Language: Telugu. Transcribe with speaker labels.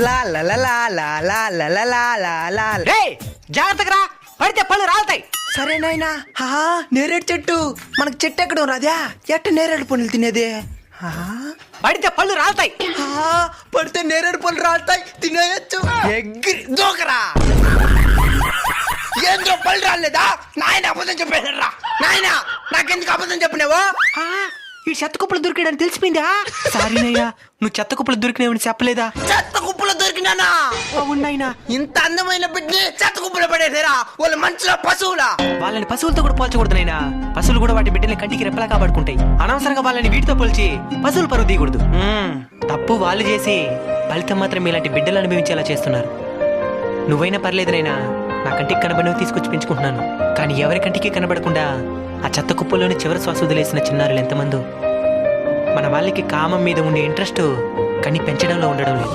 Speaker 1: లా లా లా లా లా లా లా లా లా లా లా.
Speaker 2: రేయ్ జాగ్రత్తగా రా, పడితే పళ్ళు రాలుతాయి.
Speaker 1: సరే నాయనా. నేరేడు చెట్టు. మనకు చెట్టు ఎక్కడ ఉన్నదా? ఎట్ట నేరేడు పండ్లు తినేది?
Speaker 2: పడితే పళ్ళు రాలుతాయి.
Speaker 1: పడితే నేరేడు పళ్ళు రాలుతాయి, తినేయచ్చు. ఎగ్గిరి దూకరా. ఏంద్రో పళ్ళు రాలేదా? నాయన అబద్ధం చెప్పేశారా? నాయన నాకెందుకు అబద్ధం చెప్పినావో?
Speaker 2: ఈ చెత్త కుప్పలు దొరికాడని తెలిసిపోయిందా? సారీనయ్యా, నువ్వు చెత్త కుప్పలు దొరికినావని చెప్పలేదా?
Speaker 1: చెత్త కుప్పలో దొరికినానా?
Speaker 2: అవునాయినా,
Speaker 1: ఇంత అందమైన బిడ్డని చెత్త కుప్పలో పడేసారా? వాళ్ళు మంచిగా పశువులా?
Speaker 2: వాళ్ళని పశువులతో కూడా పోల్చకూడదు నైనా. పశువులు కూడా వాటి బిడ్డల్ని కంటికి రెప్పలా కాపాడుకుంటాయి. అనవసరంగా వాళ్ళని వీటితో పోల్చి పశువులు పరువు తీయకూడదు. తప్పు వాళ్ళు చేసి ఫలితం మాత్రం ఇలాంటి బిడ్డలు అనుభవించేలా చేస్తున్నారు. నువ్వైనా పర్లేదు నైనా, నా కంటికి కనబడినవి తీసుకొచ్చి పెంచుకుంటున్నాను. కానీ ఎవరి కంటికి కనబడకుండా ఆ చెత్త కుప్పల్లోని చివరి శ్వాస వదిలేసిన చిన్నారులు ఎంతమందో. మన వాళ్ళకి కామం మీద ఉండే ఇంట్రెస్ట్ కానీ పెంచడంలో ఉండడం లేదు.